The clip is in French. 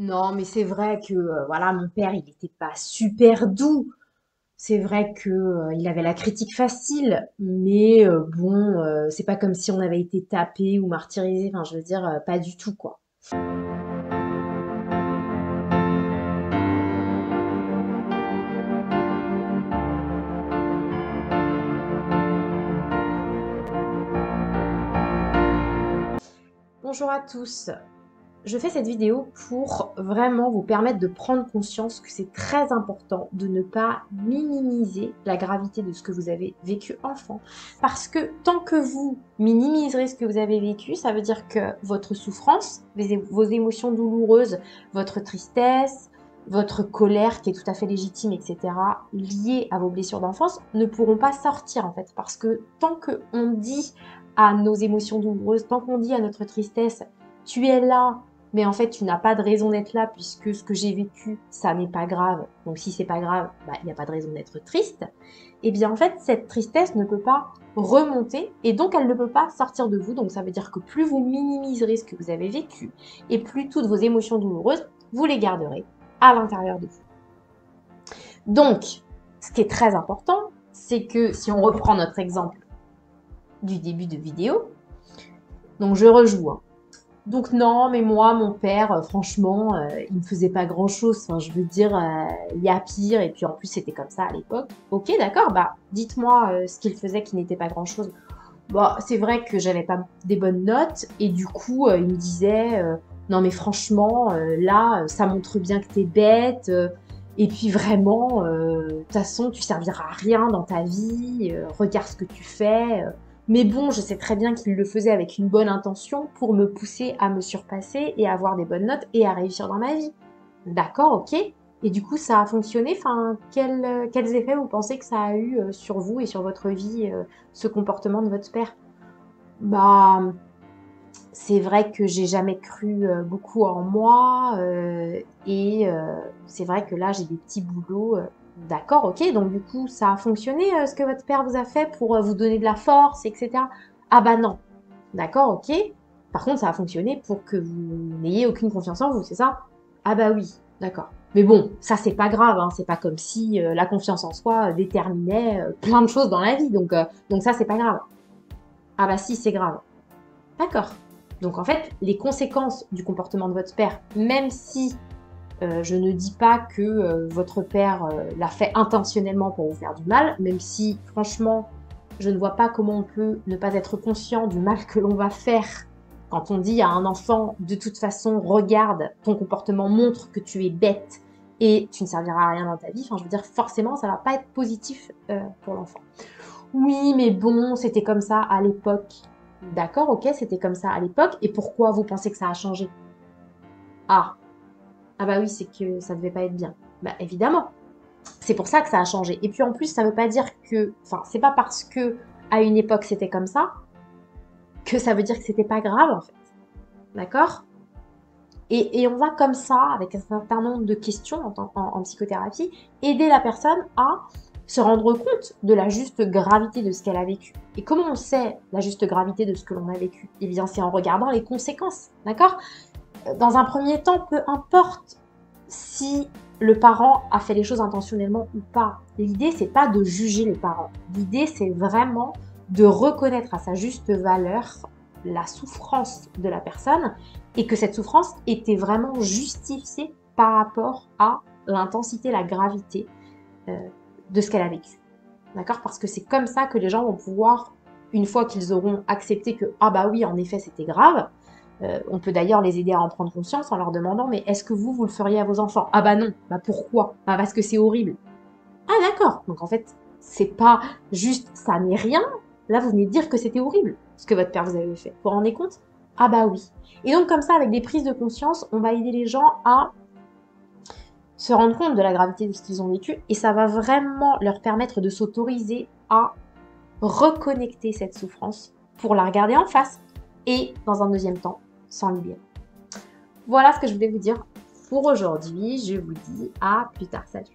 Non, mais c'est vrai que voilà, mon père, il n'était pas super doux. C'est vrai que il avait la critique facile, mais bon, c'est pas comme si on avait été tapé ou martyrisé. Enfin, je veux dire, pas du tout, quoi. Bonjour à tous. Je fais cette vidéo pour vraiment vous permettre de prendre conscience que c'est très important de ne pas minimiser la gravité de ce que vous avez vécu enfant. Parce que tant que vous minimiserez ce que vous avez vécu, ça veut dire que votre souffrance, vos émotions douloureuses, votre tristesse, votre colère qui est tout à fait légitime, etc., liées à vos blessures d'enfance, ne pourront pas sortir en fait. Parce que tant qu'on dit à nos émotions douloureuses, tant qu'on dit à notre tristesse, tu es là, mais en fait, tu n'as pas de raison d'être là puisque ce que j'ai vécu, ça n'est pas grave. Donc si c'est pas grave, bah, il n'y a pas de raison d'être triste. Et bien en fait, cette tristesse ne peut pas remonter et donc elle ne peut pas sortir de vous. Donc ça veut dire que plus vous minimiserez ce que vous avez vécu et plus toutes vos émotions douloureuses, vous les garderez à l'intérieur de vous. Donc, ce qui est très important, c'est que si on reprend notre exemple du début de vidéo, donc je rejoue, hein. Donc non, mais moi, mon père, franchement, il me faisait pas grand-chose. Enfin, je veux dire, il y a pire. Et puis en plus, c'était comme ça à l'époque. Ok, d'accord. Bah, dites-moi ce qu'il faisait qui n'était pas grand-chose. Bah, c'est vrai que j'avais pas des bonnes notes. Et du coup, il me disait, non mais franchement, là, ça montre bien que t'es bête. Et puis vraiment, de toute façon, tu serviras à rien dans ta vie. Regarde ce que tu fais. Mais bon, je sais très bien qu'il le faisait avec une bonne intention pour me pousser à me surpasser et à avoir des bonnes notes et à réussir dans ma vie. D'accord, ok. Et du coup, ça a fonctionné. Enfin, quels effets vous pensez que ça a eu sur vous et sur votre vie, ce comportement de votre père? Bah, c'est vrai que j'ai jamais cru beaucoup en moi et c'est vrai que là, j'ai des petits boulots. D'accord, ok. Donc du coup, ça a fonctionné ce que votre père vous a fait pour vous donner de la force, etc. Ah bah non. D'accord, ok. Par contre, ça a fonctionné pour que vous n'ayez aucune confiance en vous, c'est ça? Ah bah oui, d'accord. Mais bon, ça c'est pas grave, hein. C'est pas comme si la confiance en soi déterminait plein de choses dans la vie. Donc ça c'est pas grave. Ah bah si, c'est grave. D'accord. Donc en fait, les conséquences du comportement de votre père, même si je ne dis pas que votre père l'a fait intentionnellement pour vous faire du mal, même si franchement, je ne vois pas comment on peut ne pas être conscient du mal que l'on va faire quand on dit à un enfant, de toute façon, regarde, ton comportement montre que tu es bête et tu ne serviras à rien dans ta vie. Enfin, je veux dire, forcément, ça ne va pas être positif pour l'enfant. Oui, mais bon, c'était comme ça à l'époque. D'accord, ok, c'était comme ça à l'époque. Et pourquoi vous pensez que ça a changé? Ah, ah bah oui, c'est que ça devait pas être bien. Bah évidemment, c'est pour ça que ça a changé. Et puis en plus, ça veut pas dire que, enfin, c'est pas parce que à une époque c'était comme ça que ça veut dire que c'était pas grave en fait. D'accord? Et on va comme ça, avec un certain nombre de questions en psychothérapie, aider la personne à se rendre compte de la juste gravité de ce qu'elle a vécu. Et comment on sait la juste gravité de ce que l'on a vécu? Eh bien, c'est en regardant les conséquences. D'accord? Dans un premier temps, peu importe si le parent a fait les choses intentionnellement ou pas. L'idée, c'est pas de juger les parents. L'idée, c'est vraiment de reconnaître à sa juste valeur la souffrance de la personne et que cette souffrance était vraiment justifiée par rapport à l'intensité, la gravité euh, de ce qu'elle a vécu. D'accord? Parce que c'est comme ça que les gens vont pouvoir, une fois qu'ils auront accepté que, ah bah oui, en effet, c'était grave, on peut d'ailleurs les aider à en prendre conscience en leur demandant, mais est-ce que vous le feriez à vos enfants? Ah bah non, bah pourquoi? Bah parce que c'est horrible. Ah d'accord, donc en fait, c'est pas juste ça n'est rien, là vous venez de dire que c'était horrible, ce que votre père vous avait fait. Vous vous rendez compte? Ah bah oui. Et donc comme ça, avec des prises de conscience, on va aider les gens à se rendre compte de la gravité de ce qu'ils ont vécu et ça va vraiment leur permettre de s'autoriser à reconnecter cette souffrance pour la regarder en face et, dans un deuxième temps, s'en libérer. Voilà ce que je voulais vous dire pour aujourd'hui. Je vous dis à plus tard. Salut!